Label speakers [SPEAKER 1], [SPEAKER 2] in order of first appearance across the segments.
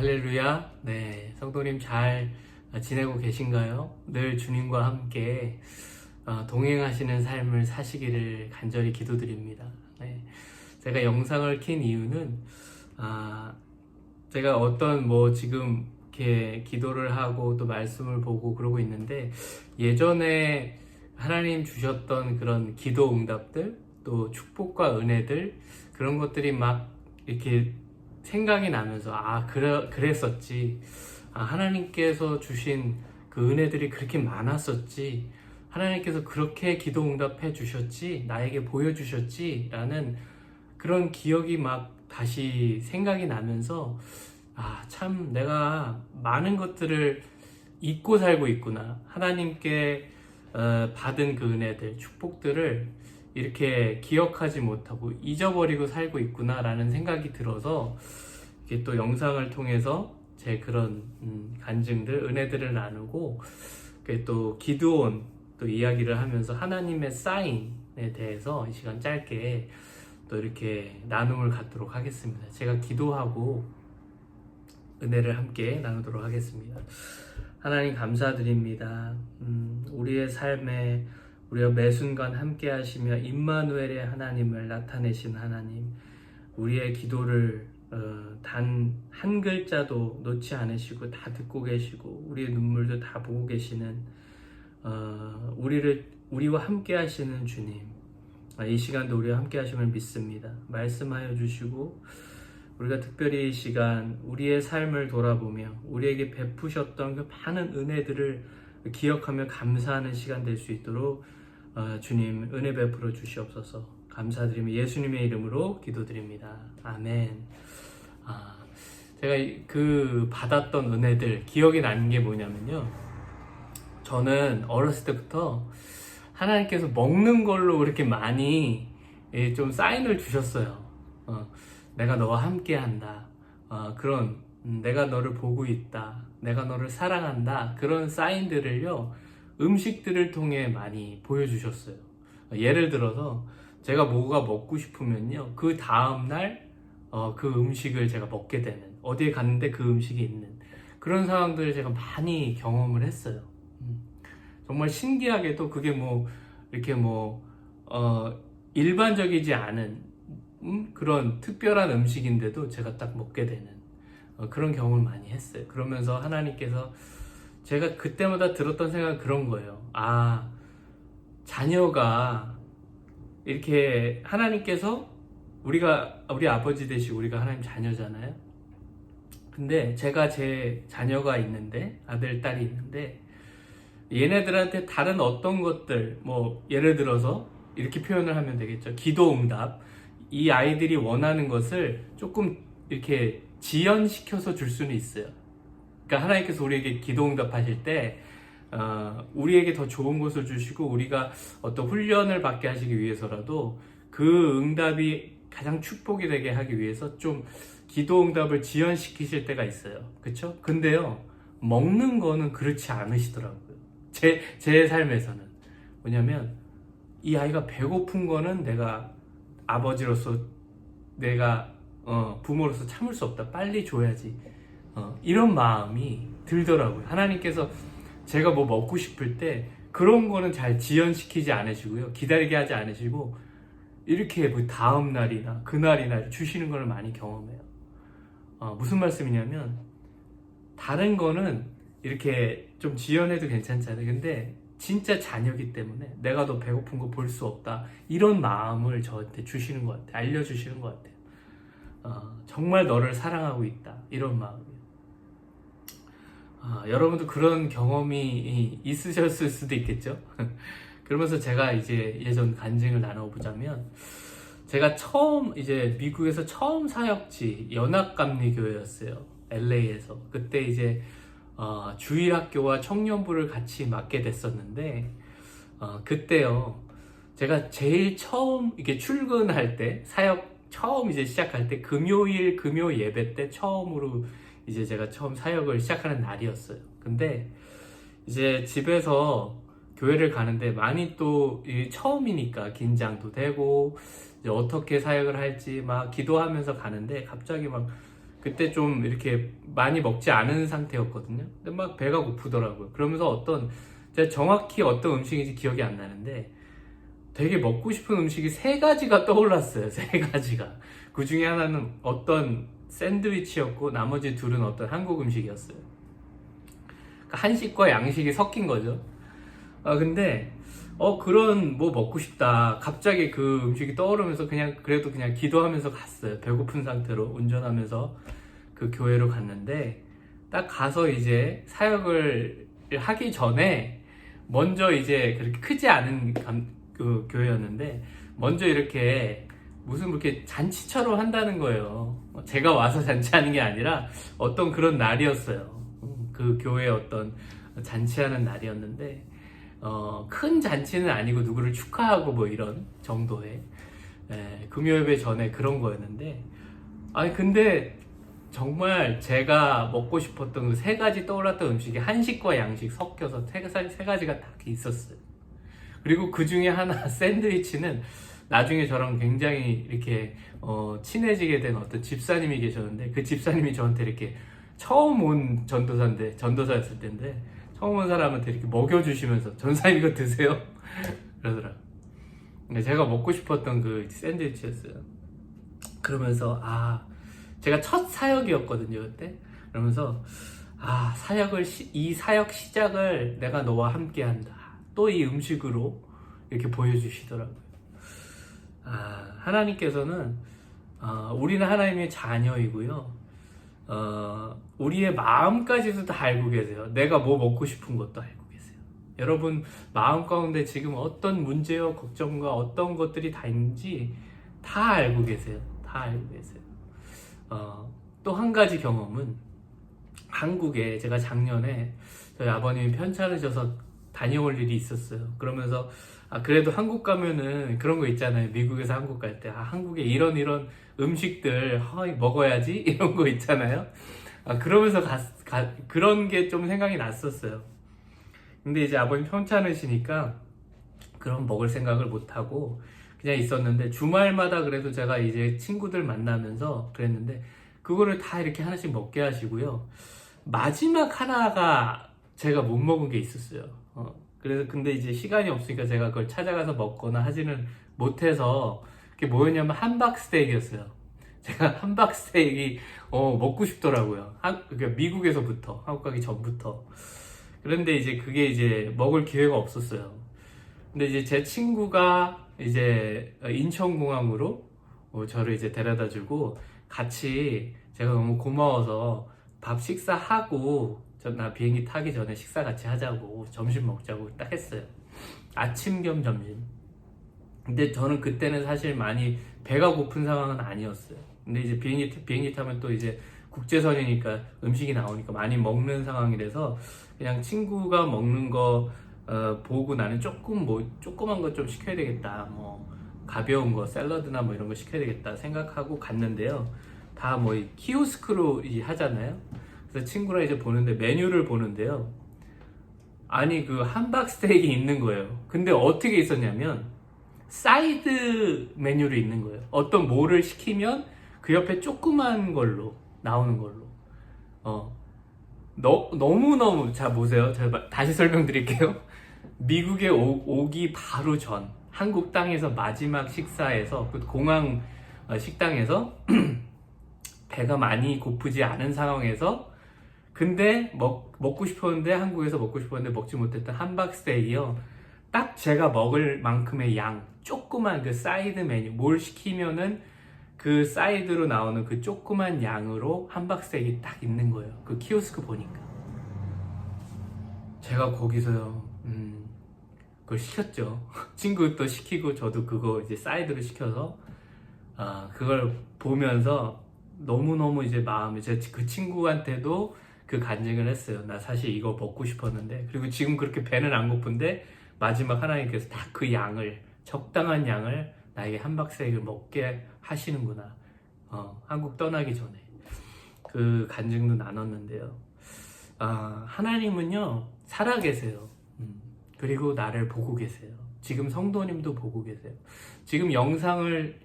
[SPEAKER 1] 할렐루야. 네, 성도님 잘 지내고 계신가요? 늘 주님과 함께 동행하시는 삶을 사시기를 간절히 기도드립니다. 네, 제가 영상을 킨 이유는 제가 어떤 지금 이렇게 기도를 하고 또 말씀을 보고 그러고 있는데, 예전에 하나님 주셨던 그런 기도 응답들, 또 축복과 은혜들, 그런 것들이 막 이렇게 생각이 나면서 그랬었지. 하나님께서 주신 그 은혜들이 그렇게 많았었지. 하나님께서 그렇게 기도 응답해 주셨지. 나에게 보여주셨지. 라는 그런 기억이 막 다시 생각이 나면서 참 내가 많은 것들을 잊고 살고 있구나. 하나님께 받은 그 은혜들, 축복들을 이렇게 기억하지 못하고 잊어버리고 살고 있구나 라는 생각이 들어서, 이렇게 또 영상을 통해서 제 그런 간증들, 은혜들을 나누고, 또 기드온 또 이야기를 하면서 하나님의 사인에 대해서 이 시간 짧게 또 이렇게 나눔을 갖도록 하겠습니다. 제가 기도하고 은혜를 함께 나누도록 하겠습니다. 하나님 감사드립니다. 우리의 삶에 우리가 매 순간 함께 하시며 임마누엘의 하나님을 나타내신 하나님, 우리의 기도를 단 한 글자도 놓지 않으시고 다 듣고 계시고 우리의 눈물도 다 보고 계시는 우리와 함께 하시는 주님, 이 시간도 우리와 함께 하심을 믿습니다. 말씀하여 주시고 우리가 특별히 이 시간 우리의 삶을 돌아보며 우리에게 베푸셨던 그 많은 은혜들을 기억하며 감사하는 시간 될 수 있도록 주님 은혜 베풀어 주시옵소서. 감사드리며 예수님의 이름으로 기도드립니다. 아멘. 제가 그 받았던 은혜들 기억이 나는 게 뭐냐면요, 저는 어렸을 때부터 하나님께서 먹는 걸로 그렇게 많이 좀 사인을 주셨어요. 내가 너와 함께 한다. 그런 내가 너를 보고 있다. 내가 너를 사랑한다. 그런 사인들을요, 음식들을 통해 많이 보여주셨어요. 예를 들어서 제가 뭐가 먹고 싶으면요, 그 다음날 그 음식을 제가 먹게 되는, 어디에 갔는데 그 음식이 있는 그런 상황들을 제가 많이 경험을 했어요. 정말 신기하게도 그게 이렇게 일반적이지 않은 그런 특별한 음식인데도 제가 딱 먹게 되는 그런 경험을 많이 했어요. 그러면서 하나님께서, 제가 그때마다 들었던 생각은 그런 거예요. 자녀가 이렇게 하나님께서 우리 아버지 되시고 우리가 하나님 자녀잖아요. 근데 제가 제 자녀가 있는데, 아들, 딸이 있는데, 얘네들한테 다른 어떤 것들, 예를 들어서 이렇게 표현을 하면 되겠죠. 기도 응답. 이 아이들이 원하는 것을 조금 이렇게 지연시켜서 줄 수는 있어요. 그러니까 하나님께서 우리에게 기도 응답하실 때 우리에게 더 좋은 것을 주시고 우리가 어떤 훈련을 받게 하시기 위해서라도 그 응답이 가장 축복이 되게 하기 위해서 좀 기도 응답을 지연시키실 때가 있어요. 그쵸? 근데요, 먹는 거는 그렇지 않으시더라고요. 제 삶에서는. 뭐냐면, 이 아이가 배고픈 거는 내가 아버지로서, 내가 부모로서 참을 수 없다. 빨리 줘야지. 이런 마음이 들더라고요. 하나님께서 제가 먹고 싶을 때 그런 거는 잘 지연시키지 않으시고요, 기다리게 하지 않으시고 이렇게 다음 날이나 그날이나 주시는 걸 많이 경험해요. 무슨 말씀이냐면, 다른 거는 이렇게 좀 지연해도 괜찮잖아요. 근데 진짜 자녀기 때문에 내가 너 배고픈 거 볼 수 없다, 이런 마음을 저한테 주시는 것 같아요. 알려주시는 것 같아요. 정말 너를 사랑하고 있다, 이런 마음이요. 여러분도 그런 경험이 있으셨을 수도 있겠죠. 그러면서 제가 이제 예전 간증을 나눠보자면, 제가 이제 미국에서 처음 사역지 연합감리교회였어요. LA에서. 그때 이제 주일학교와 청년부를 같이 맡게 됐었는데, 그때요, 제가 제일 처음 이렇게 출근할 때, 사역 처음 이제 시작할 때, 금요 예배 때 처음으로 이제 제가 처음 사역을 시작하는 날이었어요. 근데 이제 집에서 교회를 가는데 많이 또 처음이니까 긴장도 되고, 이제 어떻게 사역을 할지 막 기도하면서 가는데, 갑자기 막 그때 좀 이렇게 많이 먹지 않은 상태였거든요. 근데 막 배가 고프더라고요. 그러면서 제가 정확히 어떤 음식인지 기억이 안 나는데 되게 먹고 싶은 음식이 세 가지가 떠올랐어요. 세 가지가. 그 중에 하나는 어떤 샌드위치였고 나머지 둘은 어떤 한국 음식이었어요. 그러니까 한식과 양식이 섞인 거죠. 근데 그런 뭐 먹고 싶다. 갑자기 그 음식이 떠오르면서 그래도 그냥 기도하면서 갔어요. 배고픈 상태로 운전하면서 그 교회로 갔는데 딱 가서 이제 사역을 하기 전에 먼저 이제 그렇게 크지 않은 그 교회였는데 먼저 이렇게 무슨 그렇게 잔치처럼 한다는 거예요. 제가 와서 잔치하는 게 아니라 어떤 그런 날이었어요. 그 교회 어떤 잔치하는 날이었는데 큰 잔치는 아니고 누구를 축하하고 뭐 이런 정도의 금요예배 전에 그런 거였는데 아니 근데 정말 제가 먹고 싶었던 그 세 가지 떠올랐던 음식이 한식과 양식 섞여서 세 가지가 딱 있었어요. 그리고 그 중에 하나 샌드위치는 나중에 저랑 굉장히 이렇게 친해지게 된 어떤 집사님이 계셨는데 그 집사님이 저한테 이렇게 처음 온 전도사였을 텐데 처음 온 사람한테 이렇게 먹여주시면서 전사님 이거 드세요 그러더라고요. 제가 먹고 싶었던 그 샌드위치였어요. 그러면서 제가 첫 사역이었거든요 그때. 그러면서 이 사역 시작을 내가 너와 함께 한다. 또 이 음식으로 이렇게 보여주시더라고요. 하나님께서는 우리는 하나님의 자녀이고요. 우리의 마음까지도 다 알고 계세요. 내가 뭐 먹고 싶은 것도 알고 계세요. 여러분 마음 가운데 지금 어떤 문제와 걱정과 어떤 것들이 다 있는지 다 알고 계세요. 다 알고 계세요. 또 한 가지 경험은 한국에 제가 작년에 저희 아버님이 편찮으셔서 다녀올 일이 있었어요. 그러면서 그래도 한국 가면은 그런 거 있잖아요. 미국에서 한국 갈 때 한국에 이런 음식들 먹어야지 이런 거 있잖아요. 그러면서 그런 게 좀 생각이 났었어요. 근데 이제 아버님 편찮으시니까 그럼 먹을 생각을 못하고 그냥 있었는데 주말마다 그래도 제가 이제 친구들 만나면서 그랬는데 그거를 다 이렇게 하나씩 먹게 하시고요. 마지막 하나가 제가 못 먹은 게 있었어요. 그래서 근데 이제 시간이 없으니까 제가 그걸 찾아가서 먹거나 하지는 못해서 그게 뭐였냐면 함박 스테이크였어요. 제가 함박 스테이크 먹고 싶더라고요. 그러니까 미국에서부터 한국 가기 전부터. 그런데 이제 그게 이제 먹을 기회가 없었어요. 근데 이제 제 친구가 이제 인천공항으로 저를 이제 데려다 주고 같이 제가 너무 고마워서 밥 식사하고 나 비행기 타기 전에 식사 같이 하자고 점심 먹자고 딱 했어요. 아침 겸 점심. 근데 저는 그때는 사실 많이 배가 고픈 상황은 아니었어요. 근데 이제 비행기 타면 또 이제 국제선이니까 음식이 나오니까 많이 먹는 상황이라서 그냥 친구가 먹는 거 보고 나는 조그만 거 좀 시켜야 되겠다. 뭐 가벼운 거 샐러드나 뭐 이런 거 시켜야 되겠다 생각하고 갔는데요. 다 뭐 키오스크로 하잖아요. 그래서 친구랑 이제 메뉴를 보는데요. 아니 그 함박 스테이크 있는 거예요. 근데 어떻게 있었냐면 사이드 메뉴로 있는 거예요. 어떤 뭐를 시키면 그 옆에 조그만 걸로 나오는 걸로. 너무너무 자 보세요. 제가 다시 설명드릴게요. 미국에 오기 바로 전 한국 땅에서 마지막 식사에서 그 공항 식당에서 배가 많이 고프지 않은 상황에서 근데 먹고 싶었는데 한국에서 먹고 싶었는데 먹지 못했던 함박 스테이크요. 딱 제가 먹을 만큼의 양 조그만 그 사이드 메뉴 뭘 시키면은 그 사이드로 나오는 그 조그만 양으로 함박 스테이크 딱 있는 거예요. 그 키오스크 보니까 제가 거기서요 그걸 시켰죠. 친구도 시키고 저도 그거 이제 사이드로 시켜서 그걸 보면서 너무너무 이제 마음이 그 친구한테도 그 간증을 했어요. 나 사실 이거 먹고 싶었는데 그리고 지금 그렇게 배는 안 고픈데 마지막 하나님께서 딱 그 양을 적당한 양을 나에게 함박 스테이크를 먹게 하시는구나. 한국 떠나기 전에 그 간증도 나눴는데요. 하나님은요 살아계세요. 그리고 나를 보고 계세요. 지금 성도님도 보고 계세요. 지금 영상을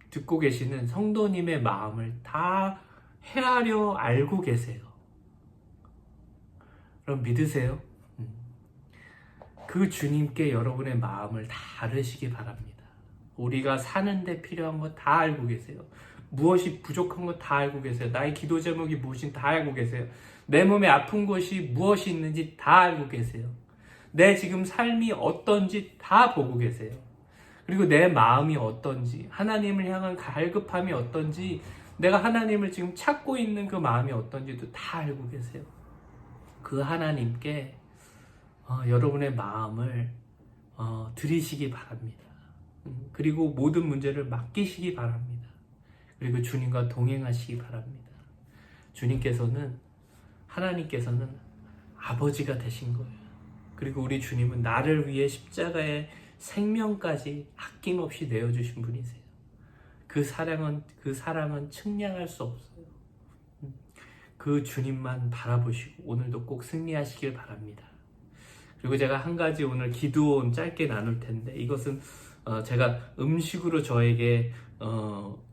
[SPEAKER 1] 듣고 계시는 성도님의 마음을 다 헤아려 알고 계세요. 그럼 믿으세요? 그 주님께 여러분의 마음을 다르시기 바랍니다. 우리가 사는데 필요한 거 다 알고 계세요. 무엇이 부족한 거 다 알고 계세요. 나의 기도 제목이 무엇인지 다 알고 계세요. 내 몸에 아픈 것이 무엇이 있는지 다 알고 계세요. 내 지금 삶이 어떤지 다 보고 계세요. 그리고 내 마음이 어떤지, 하나님을 향한 갈급함이 어떤지, 내가 하나님을 지금 찾고 있는 그 마음이 어떤지도 다 알고 계세요. 그 하나님께 여러분의 마음을 드리시기 바랍니다. 그리고 모든 문제를 맡기시기 바랍니다. 그리고 주님과 동행하시기 바랍니다. 하나님께서는 아버지가 되신 거예요. 그리고 우리 주님은 나를 위해 십자가에 생명까지 아낌없이 내어주신 분이세요. 그 사랑은 측량할 수 없어요. 그 주님만 바라보시고 오늘도 꼭 승리하시길 바랍니다. 그리고 제가 한 가지 오늘 기도원 짧게 나눌 텐데, 이것은 제가 음식으로 저에게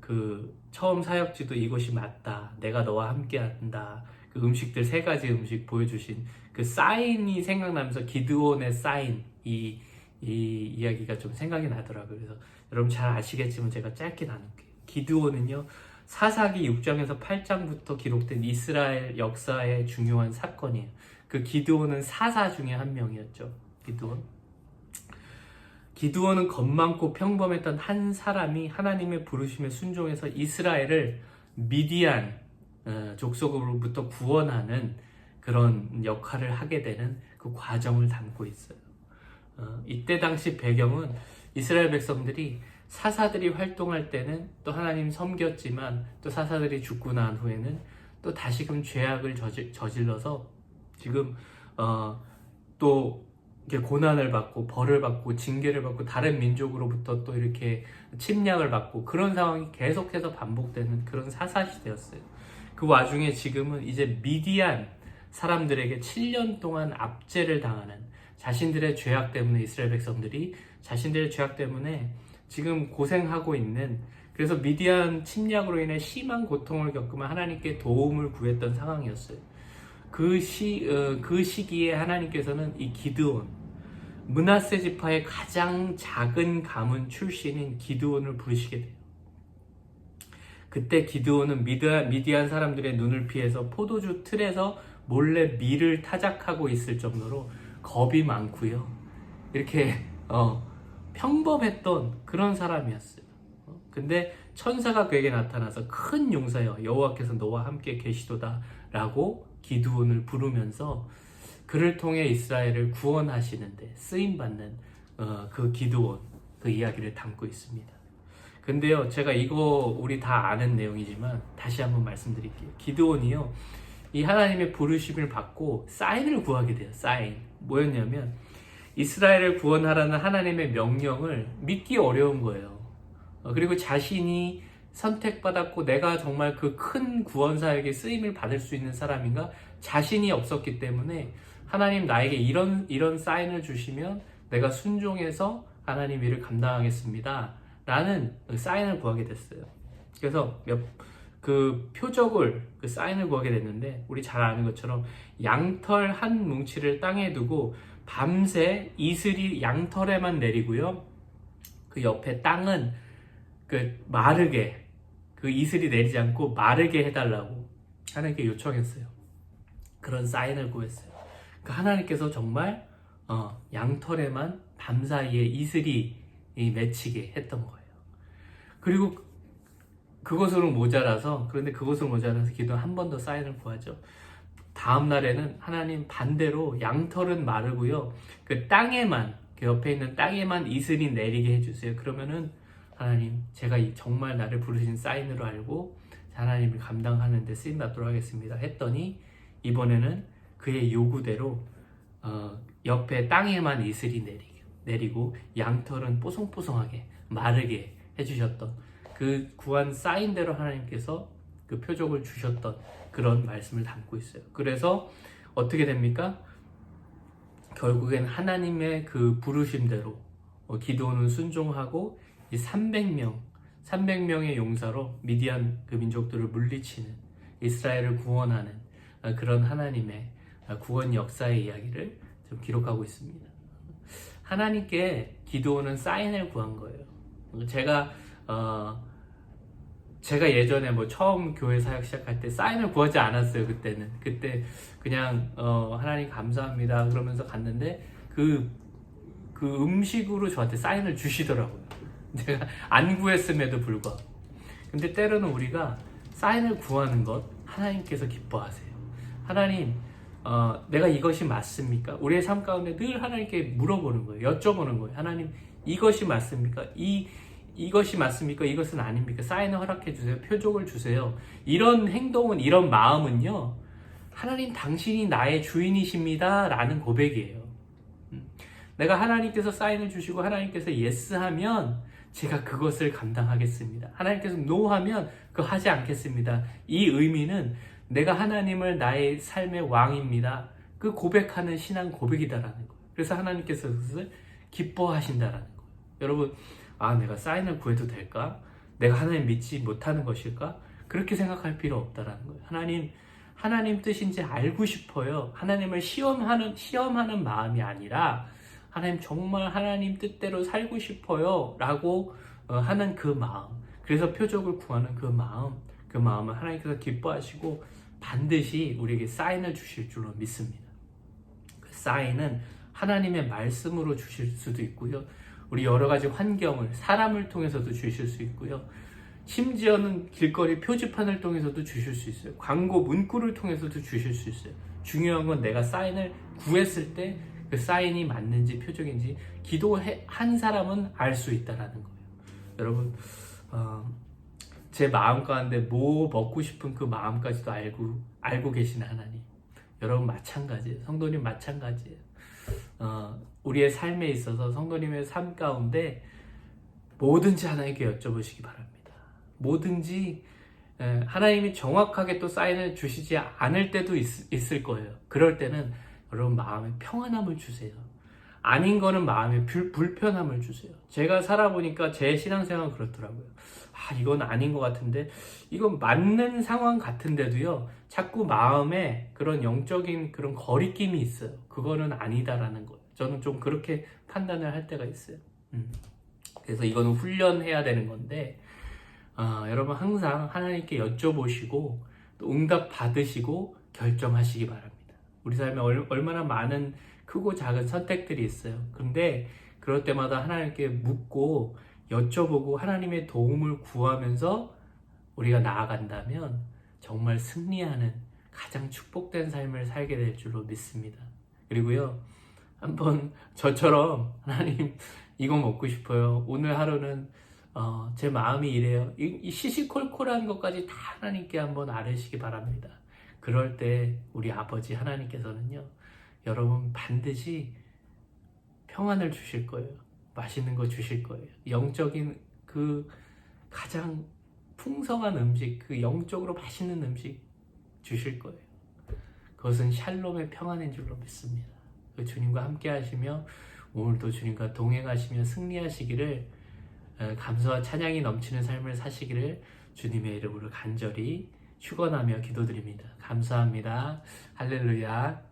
[SPEAKER 1] 그 처음 사역지도 이것이 맞다, 내가 너와 함께한다, 그 음식들 3가지 음식 보여주신 그 사인이 생각나면서 기드온의 사인, 이 이야기가 좀 생각이 나더라고요. 그래서 여러분 잘 아시겠지만 제가 짧게 나눌게요. 기드온은요, 사사기 6장에서 8장부터 기록된 이스라엘 역사의 중요한 사건이에요. 그 기드온은 사사 중에 한 명이었죠. 기드온은 겁 많고 평범했던 한 사람이 하나님의 부르심에 순종해서 이스라엘을 미디안 족속으로부터 구원하는 그런 역할을 하게 되는 그 과정을 담고 있어요. 이때 당시 배경은 이스라엘 백성들이 사사들이 활동할 때는 또 하나님 섬겼지만, 또 사사들이 죽고 난 후에는 또 다시금 죄악을 저질러서 지금 또 이렇게 고난을 받고 벌을 받고 징계를 받고 다른 민족으로부터 또 이렇게 침략을 받고, 그런 상황이 계속해서 반복되는 그런 사사 시대였어요. 그 와중에 지금은 이제 미디안 사람들에게 7년 동안 압제를 당하는, 자신들의 죄악 때문에 이스라엘 백성들이 자신들의 죄악 때문에 지금 고생하고 있는, 그래서 미디안 침략으로 인해 심한 고통을 겪으면 하나님께 도움을 구했던 상황이었어요. 그 시기에 하나님께서는 이 기드온, 므낫세 지파의 가장 작은 가문 출신인 기드온을 부르시게 돼요. 그때 기드온은 미디안 사람들의 눈을 피해서 포도주 틀에서 몰래 밀을 타작하고 있을 정도로 겁이 많고요. 이렇게 평범했던 그런 사람이었어요. 근데 천사가 그에게 나타나서 큰 용사여, 여호와께서 너와 함께 계시도다 라고 기드온을 부르면서 그를 통해 이스라엘을 구원하시는데 쓰임받는 그 기드온, 그 이야기를 담고 있습니다. 근데요, 제가 이거 우리 다 아는 내용이지만 다시 한번 말씀드릴게요. 기드온이요, 이 하나님의 부르심을 받고 사인을 구하게 돼요. 사인. 뭐였냐면, 이스라엘을 구원하라는 하나님의 명령을 믿기 어려운 거예요. 그리고 자신이 선택받았고 내가 정말 그 큰 구원사에게 쓰임을 받을 수 있는 사람인가 자신이 없었기 때문에, 하나님 나에게 이런 사인을 주시면 내가 순종해서 하나님 일을 감당하겠습니다 라는 사인을 구하게 됐어요. 그래서 그 표적을, 그 사인을 구하게 됐는데, 우리 잘 아는 것처럼 양털 한 뭉치를 땅에 두고 밤새 이슬이 양털에만 내리고요, 그 옆에 땅은 그 마르게, 그 이슬이 내리지 않고 마르게 해달라고 하나님께 요청했어요. 그런 사인을 구했어요. 그 하나님께서 정말 양털에만 밤사이에 이슬이 맺히게 했던 거예요. 그리고 그것으로 모자라서 기도는 한 번 더 사인을 구하죠. 다음 날에는 하나님 반대로 양털은 마르고요, 그 땅에만, 그 옆에 있는 땅에만 이슬이 내리게 해주세요. 그러면은 하나님, 제가 정말 나를 부르신 사인으로 알고 하나님을 감당하는 데 쓰임받도록 하겠습니다 했더니, 이번에는 그의 요구대로 옆에 땅에만 이슬이 내리고 양털은 뽀송뽀송하게 마르게 해주셨던, 그 구한 사인대로 하나님께서 그 표적을 주셨던 그런 말씀을 담고 있어요. 그래서 어떻게 됩니까? 결국엔 하나님의 그 부르심대로 기드온은 순종하고 이 300명의 용사로 미디안 그 민족들을 물리치는 이스라엘을 구원하는 그런 하나님의 구원 역사의 이야기를 좀 기록하고 있습니다. 하나님께 기드온은 사인을 구한 거예요. 제가 예전에 뭐 처음 교회 사역 시작할 때 사인을 구하지 않았어요. 그때 그냥 하나님 감사합니다 그러면서 갔는데 그 음식으로 저한테 사인을 주시더라고요. 제가 안 구했음에도 불구하고. 근데 때로는 우리가 사인을 구하는 것 하나님께서 기뻐하세요. 하나님, 내가 이것이 맞습니까? 우리의 삶 가운데 늘 하나님께 물어보는 거예요. 여쭤보는 거예요. 하나님, 이것이 맞습니까? 이것이 맞습니까? 이것은 아닙니까? 사인을 허락해 주세요. 표적을 주세요. 이런 행동은, 이런 마음은요, 하나님 당신이 나의 주인이십니다 라는 고백이에요. 내가 하나님께서 사인을 주시고 하나님께서 예스 하면 제가 그것을 감당하겠습니다. 하나님께서 노 하면 그거 하지 않겠습니다. 이 의미는 내가 하나님을 나의 삶의 왕입니다. 그 고백하는 신앙 고백이다라는 거예요. 그래서 하나님께서 그것을 기뻐하신다라는 거예요. 여러분, 내가 사인을 구해도 될까? 내가 하나님 믿지 못하는 것일까? 그렇게 생각할 필요 없다라는 거예요. 하나님 뜻인지 알고 싶어요. 하나님을 시험하는 마음이 아니라 하나님 정말 하나님 뜻대로 살고 싶어요 라고 하는 그 마음, 그래서 표적을 구하는 그 마음을 하나님께서 기뻐하시고 반드시 우리에게 사인을 주실 줄로 믿습니다. 그 사인은 하나님의 말씀으로 주실 수도 있고요, 우리 여러 가지 환경을, 사람을 통해서도 주실 수 있고요, 심지어는 길거리 표지판을 통해서도 주실 수 있어요. 광고 문구를 통해서도 주실 수 있어요. 중요한 건 내가 사인을 구했을 때 그 사인이 맞는지 표적인지 기도한 사람은 알 수 있다라는 거예요. 여러분, 제 마음 가운데 뭐 먹고 싶은 그 마음까지도 알고 계시는 하나님. 여러분 마찬가지예요. 성도님 마찬가지예요. 우리의 삶에 있어서 성도님의 삶 가운데 뭐든지 하나님께 여쭤보시기 바랍니다. 뭐든지 하나님이 정확하게 또 사인을 주시지 않을 때도 있을 거예요. 그럴 때는 여러분 마음에 평안함을 주세요. 아닌 거는 마음에 불편함을 주세요. 제가 살아보니까 제 신앙생활은 그렇더라고요. 이건 아닌 것 같은데, 이건 맞는 상황 같은데도요, 자꾸 마음에 그런 영적인 그런 거리낌이 있어요. 그거는 아니다라는 거예요. 저는 좀 그렇게 판단을 할 때가 있어요. 그래서 이거는 훈련해야 되는 건데, 여러분 항상 하나님께 여쭤보시고 또 응답 받으시고 결정하시기 바랍니다. 우리 삶에 얼마나 많은 크고 작은 선택들이 있어요. 근데 그럴 때마다 하나님께 묻고 여쭤보고 하나님의 도움을 구하면서 우리가 나아간다면 정말 승리하는 가장 축복된 삶을 살게 될 줄로 믿습니다. 그리고요, 한번 저처럼 하나님 이거 먹고 싶어요. 오늘 하루는 제 마음이 이래요. 이 시시콜콜한 것까지 다 하나님께 한번 아뢰시기 바랍니다. 그럴 때 우리 아버지 하나님께서는요, 여러분 반드시 평안을 주실 거예요. 맛있는 거 주실 거예요. 영적인 그 가장 풍성한 음식, 그 영적으로 맛있는 음식 주실 거예요. 그것은 샬롬의 평안인 줄로 믿습니다. 그 주님과 함께 하시며 오늘도 주님과 동행하시며 승리하시기를, 감사와 찬양이 넘치는 삶을 사시기를 주님의 이름으로 간절히 축원하며 기도드립니다. 감사합니다. 할렐루야.